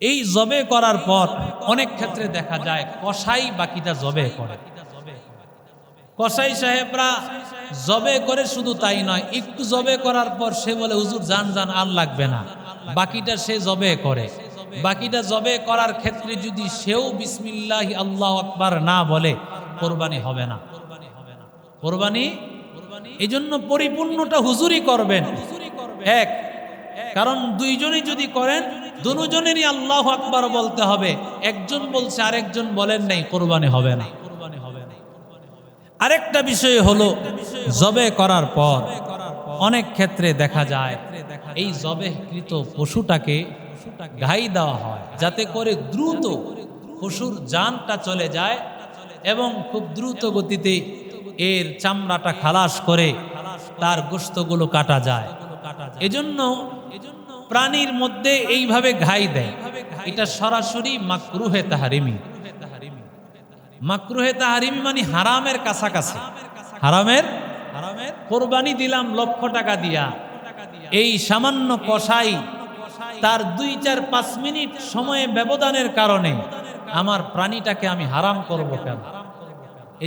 এই জবে করার পর অনেক ক্ষেত্রে দেখা যায় কসাই বাকিটা জবে করে। কসাই সাহেবরা জবে করে, শুধু তাই নয়, একটু জবে করার পর সে বলে হুজুর জান জান আর লাগবে না, বাকিটা সে জবে করে। বাকিটা জবে করার ক্ষেত্রে যদি সেও বিসমিল্লাহি আল্লাহু আকবার না বলে, কোরবানি হবে না। কোরবানি এই জন্য পরিপূর্ণটা হুজুরই করবেন। এক, কারণ দুইজনই যদি করেন দুজনেরই আল্লাহু আকবার বলতে হবে। একজন বলছে আরেকজন বলেন নাই, কোরবানি হবে না। আরেকটা বিষয় হলো জবে করার পর অনেক ক্ষেত্রে দেখা যায় এই জবেকৃত পশুটাকে ঘাই দেওয়া হয়, যাতে করে দ্রুত পশুর জানটা চলে যায় এবং খুব দ্রুত গতিতে এর চামড়াটা খালাস করে তার গোশতগুলো কাটা যায়। এজন্য প্রাণীর মধ্যে এইভাবে ঘাই দেয়, এটা সরাসরি মাকরুহে তাহরিমি। মাকরুহে তাহরিমি মানে হারামের কাছাকাছি। হারামের কোরবানি দিলাম লক্ষ টাকা দিয়া, এই সামান্য কসাই তার 2-4-5 মিনিট সময়ে ব্যবধানের কারণে আমার প্রাণীটাকে আমি হারাম করব কেন?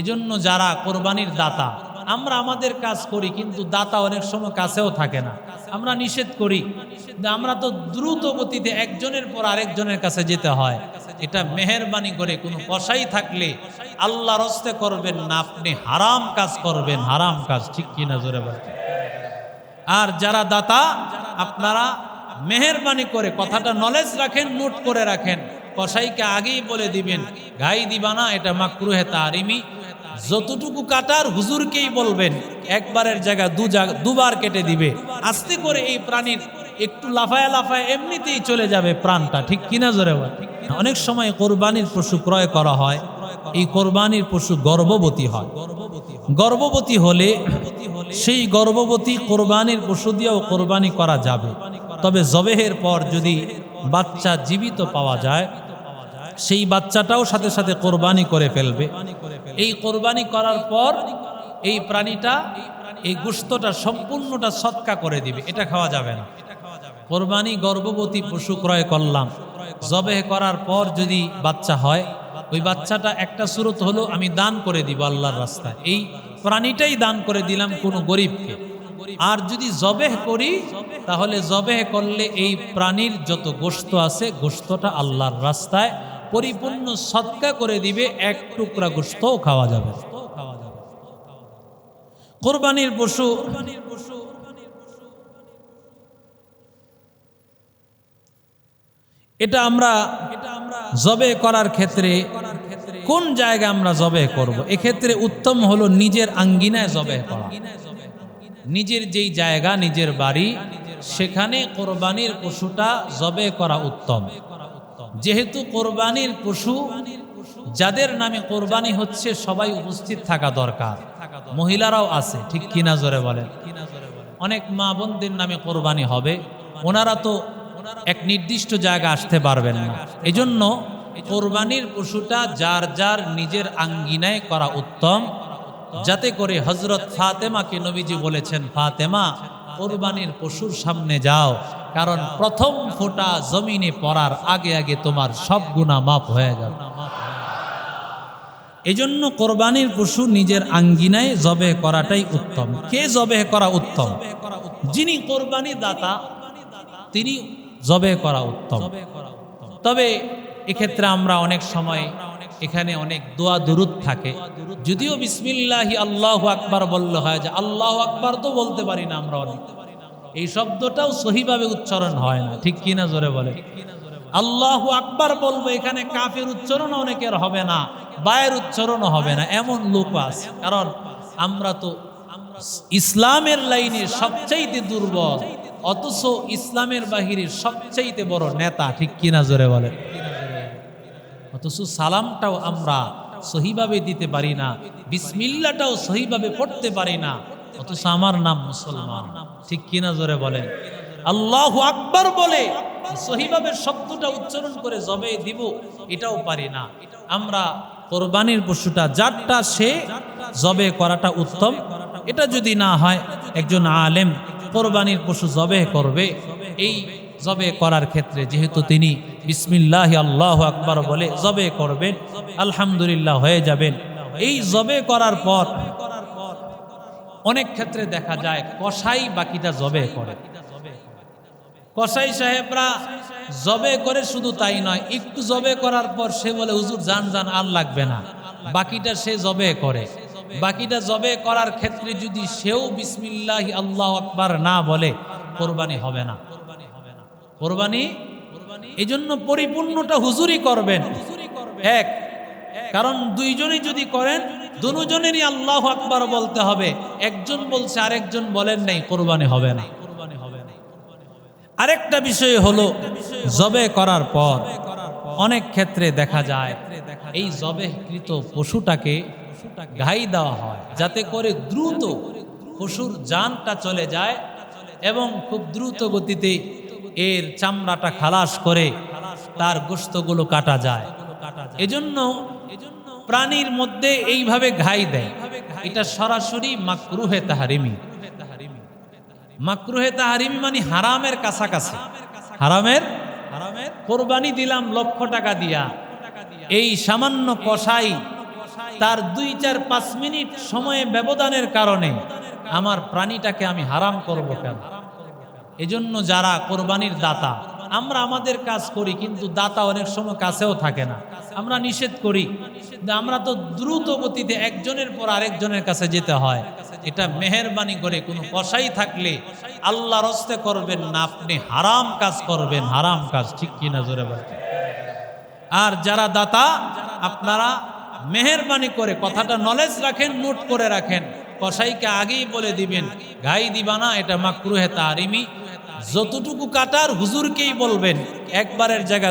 এজন্য যারা কোরবানির দাতা, আমরা আমাদের কাজ করি, কিন্তু দাতা অনেক সময় কাছেও থাকে না, আমরা নিষেধ করি। আমরা তো দ্রুত গতিতে একজনের পর আরেকজনের কাছে যেতে হয়। এটা মেহেরবানি করে কোনো কসাই থাকলে আল্লাহর হস্তে করবেন না, আপনি হারাম কাজ করবেন, হারাম কাজ। ঠিক কিনা জোরে বলেন? আর যারা দাতা, আপনারা মেহেরবানি করে কথাটা নলেজ রাখেন, নোট করে রাখেন, কসাইকে আগেই বলে দিবেন ঘাই দিবা না, এটা মাকরুহে তাহরিমি। যতটুকু কাটার হুজুরকেই বলবেন, একবারের জায়গায় দুবার কেটে দিবে। আস্তে করে এই প্রাণীর একটু লাফায় লাফায় এমনিতেই চলে যাবে প্রাণটা। ঠিক কিনা জোরে বল? অনেক সময় কোরবানির পশু ক্রয় করা হয়, এই কোরবানির পশু গর্ভবতী হয়। গর্ভবতী হলে সেই গর্ভবতী কোরবানির পশু দিয়েও কোরবানি করা যাবে। তবে জবেহের পর যদি বাচ্চা জীবিত পাওয়া যায়, সেই বাচ্চাটাও সাথে সাথে কোরবানি করে ফেলবে। এই কোরবানি করার পর এই প্রাণীটা, এই গোশতটা সম্পূর্ণটা সদকা করে দিবে, এটা খাওয়া যাবে না। কোরবানি গর্ভবতী পশু ক্রয় করলাম, জবেহ করার পর যদি বাচ্চা হয়, ওই বাচ্চাটা একটা সুরত হলো আমি দান করে দিব আল্লাহর রাস্তায়, এই প্রাণীটাই দান করে দিলাম কোনো গরিবকে। আর যদি জবেহ করি, তাহলে জবেহ করলে এই প্রাণীর যত গোশত আছে, গোশতটা আল্লাহর রাস্তায় পরিপূর্ণ সদকা করে দিবে, এক টুকরা গোশতও খাওয়া যাবে। কোরবানির পশু এটা আমরা জবে করার ক্ষেত্রে কোন জায়গায় আমরা জবে করব? এক্ষেত্রে উত্তম হলো নিজের আঙ্গিনায় জবে করা। নিজের যেই জায়গা, নিজের বাড়ি, সেখানে কোরবানির পশুটা জবে করা উত্তম। যেহেতু কোরবানির পশু যাদের নামে কোরবানি হচ্ছে সবাই উপস্থিত থাকা দরকার, মহিলারাও আছে। ঠিক কিনা জোরে বলেন? অনেক মা বোনদের নামে কোরবানি হবে, ওনারা তো এক নির্দিষ্ট জায়গা আসতে পারবেন না। এজন্য কোরবানির পশুটা যার যার নিজের আঙ্গিনায় করা উত্তম, যাতে করে হযরত ফাতেমাকে নবীজি বলেছেন, ফাতেমা কোরবানির পশুর সামনে যাও, কারণ প্রথম ফোঁটা জমিনে পড়ার আগে আগে তোমার সব গুনাহ মাফ হয়ে যাবে। এজন্য কোরবানির পশু নিজের আঙ্গিনায় জবে করাটাই উত্তম। কে জবে করা উত্তম? যিনি কোরবানি দাতা, তিনি জবে করা উত্তম। তবে এক্ষেত্রে আমরা অনেক সময় এখানে অনেক দোয়া দুরুদ থাকে, যদিও বিসমিল্লাহি আল্লাহু আকবার বললে হয়, যে আল্লাহু আকবার তো বলতে পারি না আমরা অনেক, এই শব্দটাও সহিভাবে উচ্চারণ হয় না। ঠিক কিনা জোরে বলে? আল্লাহু আকবার বলবো, এখানে কাফের উচ্চারণ অনেকের হবে না, বায়ের উচ্চারণও হবে না, এমন লোক আছে। কারণ আমরা তো ইসলামের লাইনে সবচাইতে দুর্বল, অথচ ইসলামের বাহিরের সবচাইতে বড় নেতা। ঠিক কিনা জোরে বলে? অথচ সালামটাও আমরা সহিভাবে দিতে পারি না, বিসমিল্লাহটাও সহিভাবে পড়তে পারি না, অথচ আমার নাম মুসলমান। ঠিক কিনা জোরে বলেন? আল্লাহু আকবার বলে সহিভাবে শব্দটা উচ্চারণ করে জবে দিব, এটাও পারি না আমরা। কোরবানির পশুটা যারটা সে জবে করাটা উত্তম। এটা যদি না হয়, একজন আলেম কোরবানির পশু জবে করবে, এই জবে করার ক্ষেত্রে যেহেতু তিনি বিসমিল্লাহি আল্লাহু আকবার বলে জবে করবেন, আলহামদুলিল্লাহ হয়ে যাবেন। এই জবে করার পর অনেক ক্ষেত্রে দেখা যায় কসাই বাকিটা জবে করে। কসাই সাহেবরা জবে করে, শুধু তাই নয়, একটু জবে করার পর সে বলে হুজুর জান জান আর লাগবে না, বাকিটা সে জবে করে। বাকিটা জবে করার ক্ষেত্রে যদি সেও বিসমিল্লাহি আল্লাহু আকবার না বলে কোরবানি হবে না। কোরবানি এই জন্য পরিপূর্ণটা হুজুরই করবেন। এক, কারণ দুইজনই যদি করেন দুজনেরই আল্লাহু আকবার বলতে হবে। একজন বলছে আরেকজন বলেন নাই, কোরবানি হবে না। আরেকটা বিষয় হলো জবে করার পর অনেক ক্ষেত্রে দেখা যায় এই জবেকৃত পশুটাকে ঘাই দেওয়া হয়, যাতে করে দ্রুত পশুর জানটা চলে যায় এবং খুব দ্রুত গতিতে এর চামড়াটা খালাস করে তার গোশতগুলো কাটা যায়। এজন্য প্রাণীর মধ্যে এইভাবে ঘাই দেয়, এটা সরাসরি মাকরুহে তাহরিমি। মাকরুহে তাহরিমি মানে হারামের কাছাকাছি। হারামের কোরবানি দিলাম লক্ষ টাকা দিয়া, এই সামান্য কসাই তার 2-4-5 মিনিট সময়ে ব্যবধানের কারণে আমার প্রাণীটাকে আমি হারাম করব কেন? এজন্য যারা কোরবানির দাতা, আমরা আমাদের কাজ করি, কিন্তু দাতা অনেক সময় কাছেও থাকে না, আমরা নিষেধ করি। আমরা তো দ্রুত গতিতে একজনের পর আরেকজনের কাছে যেতে হয়। এটা মেহেরবানি করে কোনো কসাই থাকলে আল্লাহর হস্তে করবেন না, আপনি হারাম কাজ করবেন, হারাম কাজ। ঠিক কিনা জোরে বলেন? আর যারা দাতা, আপনারা মেহেরবানি করে কথাটা নলেজ রাখেন, নোট করে রাখেন, কসাইকে আগেই বলে দিবেন ঘাই দিবা না, এটা মাকরুহে তাহরিমি। যতটুকু কাটার হুজুরকেই বলবেন, একবারের জায়গা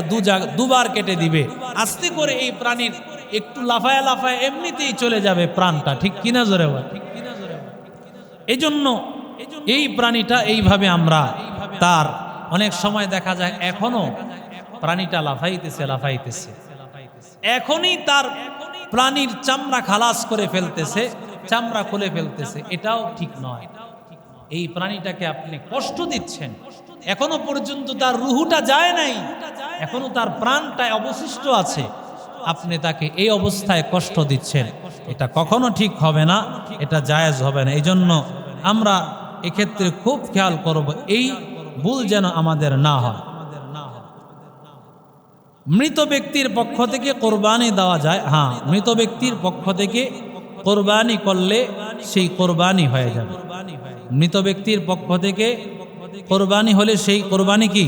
দুবার কেটে দিবে। আস্তে করে এই প্রাণীর একটু লাফায় লাফায় এমনিতেই চলে যাবে প্রাণটা। ঠিক কিনা জোরে বল? এজন্য এই প্রাণীটা এইভাবে আমরা তার অনেক সময় দেখা যায় এখনো প্রাণীটা লাফাইতেছে, এখনই তার প্রাণীর চামড়া খালাস করে ফেলতেছে, চামড়া খুলে ফেলতেছে। এটাও ঠিক নয়। এই প্রাণীটাকে আপনি কষ্ট দিচ্ছেন, এখনো পর্যন্ত তার রুহুটা যায় নাই, এখনো তার প্রাণটা অবশিষ্ট আছে, আপনি তাকে এই অবস্থায় কষ্ট দিচ্ছেন। এটা কখনো ঠিক হবে না, এটা জায়েজ হবে না। এই জন্য আমরা এক্ষেত্রে খুব খেয়াল করব, এই ভুল যেন আমাদের না হয়। মৃত ব্যক্তির পক্ষ থেকে কোরবানি দেওয়া যায়। হ্যাঁ, মৃত ব্যক্তির পক্ষ থেকে কোরবানি করলে সেই কোরবানি হয়ে যাবে। মৃত ব্যক্তির পক্ষ থেকে কোরবানি হলে সেই কোরবানি কি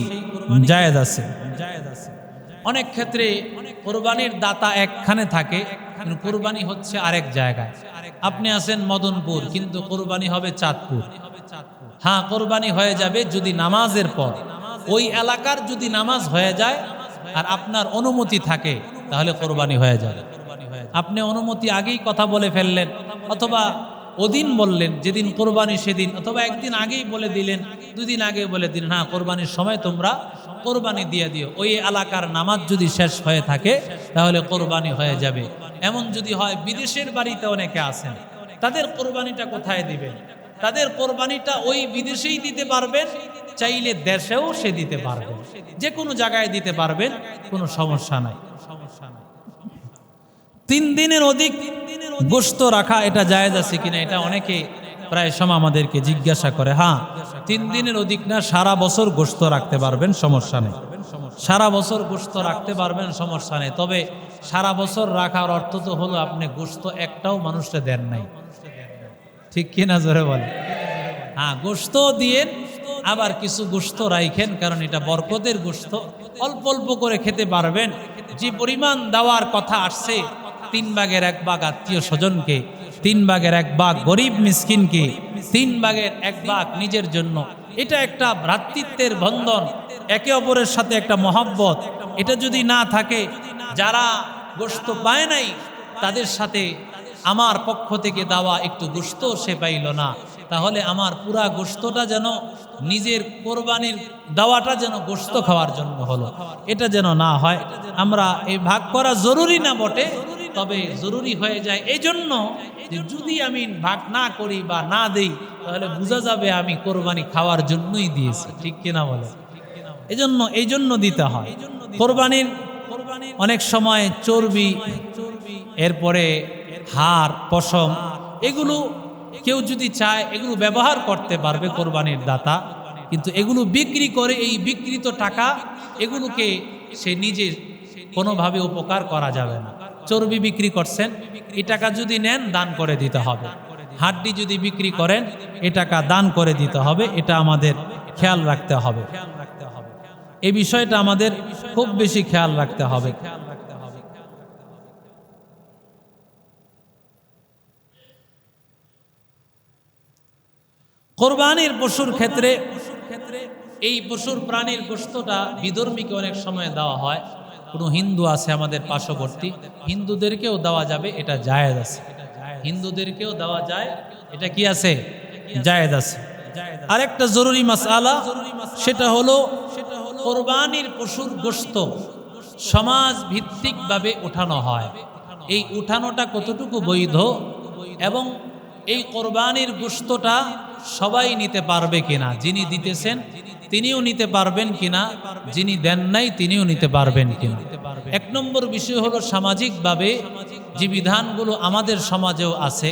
জায়েজ আছে। অনেক ক্ষেত্রে কোরবানির দাতা একখানে থাকে, কোরবানি হচ্ছে আরেক জায়গায়। আপনি আছেন মদনপুর, কিন্তু কোরবানি হবে চাঁদপুর। হ্যাঁ, কোরবানি হয়ে যাবে যদি নামাজের পর ওই এলাকার যদি নামাজ হয়ে যায় আর আপনার অনুমতি থাকে, তাহলে কোরবানি হয়ে যাবে। আপনি অনুমতি আগেই কথা বলে ফেললেন, অথবা ওদিন বললেন যেদিন কোরবানি সেদিন, অথবা একদিন আগেই বলে দিলেন, 2 দিন আগে বলে দিলেন হ্যাঁ কোরবানির সময় তোমরা কোরবানি দিয়ে দিও। ওই এলাকার নামাজ যদি শেষ হয়ে থাকে তাহলে কোরবানি হয়ে যাবে। এমন যদি হয় বিদেশের বাড়িতে অনেকে আছেন, তাদের কোরবানিটা কোথায় দিবেন? তাদের কোরবানিটা ওই বিদেশেই দিতে পারবেন, চাইলে দেশেও সে দিতে পারবেন, যে কোনো জায়গায় দিতে পারবেন, কোনো সমস্যা নাই। 3 দিনের অধিক গোশত রাখা এটা জায়েজ আছে কিনা, এটা অনেকে প্রায় সময় আমাদেরকে জিজ্ঞাসা করে। হ্যাঁ, 3 দিনের অধিক না, সারা বছর গোশত রাখতে পারবেন, সমস্যা নেই। সারা বছর গোশত রাখতে পারবেন, সমস্যা নেই। তবে সারা বছর রাখার অর্থ তো হলো আপনি গোশত একটাও মানুষকে দেন নাই। ঠিক কিনা জোরে বলে? হ্যাঁ, গোশত দিয়েন, আবার কিছু গোশত রাইখেন, কারণ এটা বরকতের গোশত, অল্প অল্প করে খেতে পারবেন। যে পরিমাণ দেওয়ার কথা আসছে, 3 ভাগের 1 ভাগ আত্মীয় স্বজনকে, 3 ভাগের 1 ভাগ গরিব মিসকিনকে, 3 ভাগের 1 ভাগ নিজের জন্য, এটা একটা ভ্রাতৃত্বের বন্ধন, একে অপরের সাথে একটা মহব্বত। এটা যদি না থাকে, যারা গোশত পায় নাই তাদের সাথে আমার পক্ষ থেকে দেওয়া একটু গোশত সে পাইল না, তাহলে আমার পুরা গোশতটা যেন নিজের কোরবানির দেওয়াটা যেন গোশত খাওয়ার জন্য হলো, এটা যেন না হয়। আমরা এই ভাগ করা জরুরি না বটে, তবে জরুরি হয়ে যায় এই জন্য যে যদি আমি ভাগ না করি বা না দেই, তাহলে বোঝা যাবে আমি কোরবানি খাওয়ার জন্যই দিয়েছি। ঠিক কিনা বলে? এই জন্য দিতে হয়। কোরবানির অনেক সময় চর্বি, এরপরে হাড়, পশম, এগুলো কেউ যদি চায় এগুলো ব্যবহার করতে পারবে কোরবানির দাতা, কিন্তু এগুলো বিক্রি করে এই বিক্রিত টাকা এগুলোকে সে নিজে কোনোভাবে উপকার করা যাবে না। চর্বি বিক্রি করছেন, এই টাকা যদি নেন দান করে দিতে হবে। হাড্ডি যদি বিক্রি করেন এ টাকা দান করে দিতে হবে। এটা আমাদের খেয়াল রাখতে হবে, এই বিষয়টা আমাদের খুব বেশি খেয়াল রাখতে হবে। কোরবানির পশুর ক্ষেত্রে এই পশুর প্রাণীর গোশতটা বিধর্মীকে অনেক সময় দেওয়া হয়। কোনো হিন্দু আছে আমাদের পার্শ্ববর্তী, হিন্দুদেরকেও দেওয়া যাবে, এটা জায়েজ আছে। হিন্দুদেরকেও দেওয়া যায়, এটা কি আছে? জায়েজ আছে। আরেকটা জরুরি মাসআলা, সেটা হলো কোরবানির পশুর গোশত সমাজ ভিত্তিকভাবে উঠানো হয়। এই উঠানোটা কতটুকু বৈধ এবং এই কোরবানির গোশতটা সবাই নিতে পারবে কিনা, যিনি দিতেছেন তিনিও নিতে পারবেন কিনা, যিনি দেন নাই তিনিও নিতে পারবেন কিনা। এক নম্বর বিষয় হলো সামাজিকভাবে যে বিধানগুলো আমাদের সমাজেও আছে,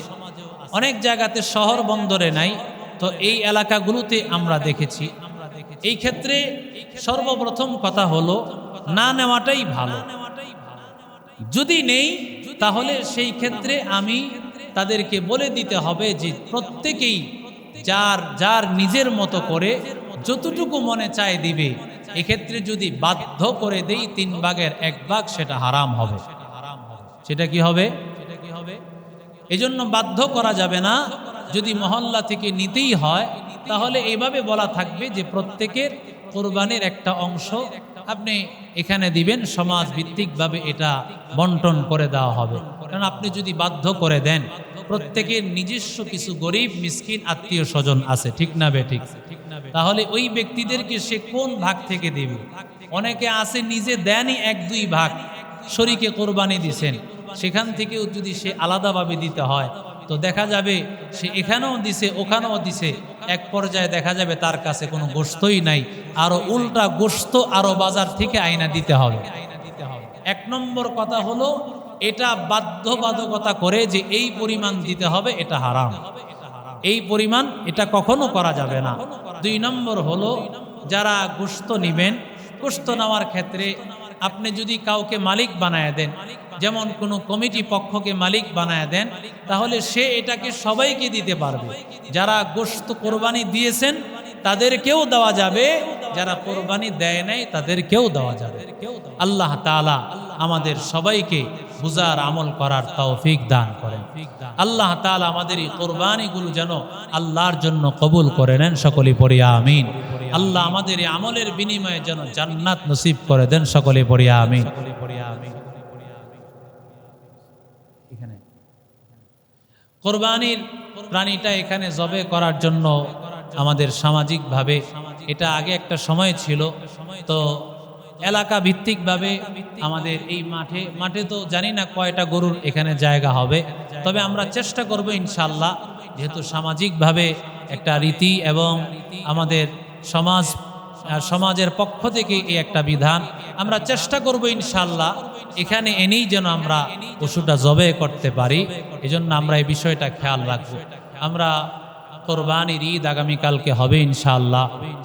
অনেক জায়গাতে শহর বন্দরে নাই, তো এই এলাকাগুলোতে আমরা দেখেছি। এই ক্ষেত্রে সর্বপ্রথম কথা হলো না নেওয়াটাই ভালো। যদি নেই তাহলে সেই ক্ষেত্রে আমি তাদেরকে বলে দিতে হবে যে প্রত্যেকেই যার যার নিজের মতো করে যতটুকু মনে চায় দিবে। এক্ষেত্রে যদি বাধ্য করে দেই 3 ভাগের 1 ভাগ, সেটা হারাম হবে। সেটা কি হবে? এজন্য বাধ্য করা যাবে না। যদি মহল্লা থেকে নিতেই হয় তাহলে এইভাবে বলা থাকবে যে প্রত্যেকের কোরবানির একটা অংশ আপনি এখানে দিবেন, সমাজ ভিত্তিকভাবে এটা বন্টন করে দেওয়া হবে। কারণ আপনি যদি বাধ্য করে দেন, প্রত্যেকের নিজস্ব কিছু গরিব মিসকিন আত্মীয় স্বজন আছে, ঠিক না বেঠিক? তাহলে ওই ব্যক্তিদেরকে সে কোন ভাগ থেকে দেবে? অনেকে আছে নিজে দেনই 1-2 ভাগ, শরীকে কোরবানি দিছেন, সেখান থেকেও যদি সে আলাদাভাবে দিতে হয় তো দেখা যাবে সে এখানেও দিছে ওখানেও দিছে, এক পর্যায়ে দেখা যাবে তার কাছে কোনো গোশতই নাই, আরো উল্টা গোশত আরো বাজার থেকে আইনা দিতে হবে। 1 নম্বর কথা হলো এটা বাধ্যবাধকতা করে যে এই পরিমাণ দিতে হবে, এটা হারাম। এই পরিমাণ এটা কখনো করা যাবে না। 2 নম্বর হলো যারা গোশত নিবেন, গোশত নেওয়ার ক্ষেত্রে আপনি যদি কাউকে মালিক বানায় দেন, যেমন কোনো কমিটি পক্ষকে মালিক বানায় দেন, তাহলে সে এটাকে সবাইকে দিতে পারবে। যারা গোশত কোরবানি দিয়েছেন তাদেরকেও দেওয়া যাবে, যারা কোরবানি দেয় নাই তাদেরকেও দেওয়া যাবে। আল্লাহ তাআলা আমাদের সবাইকে বুঝার আমল করার তৌফিক দান করেন। আল্লাহ তাআলা আমাদের এই কোরবানিগুলো যেন আল্লাহর জন্য কবুল করে নেন, সকলে পড়ি আমিন। আল্লাহ আমাদের এই আমলের বিনিময়ে যেন জান্নাত নসিব করে দেন, সকলে পড়ি আমিন। এখানে কোরবানির প্রাণীটা এখানে জবে করার জন্য আমাদের সামাজিকভাবে এটা আগে একটা সময় ছিল, তো এলাকা ভিত্তিকভাবে আমাদের এই মাঠে তো জানি না কয়টা গরুর এখানে জায়গা হবে, তবে আমরা চেষ্টা করব ইনশাআল্লাহ, যেহেতু সামাজিকভাবে একটা রীতি এবং আমাদের সমাজের পক্ষ থেকে এই একটা বিধান, আমরা চেষ্টা করব ইনশাআল্লাহ এখানে এনেই যেন আমরা পশুটা জবে করতে পারি। এজন্য আমরা এই বিষয়টা খেয়াল রাখবো। আমরা কোরবানির ঈদ আগামীকালকে হবে ইনশাআল্লাহ।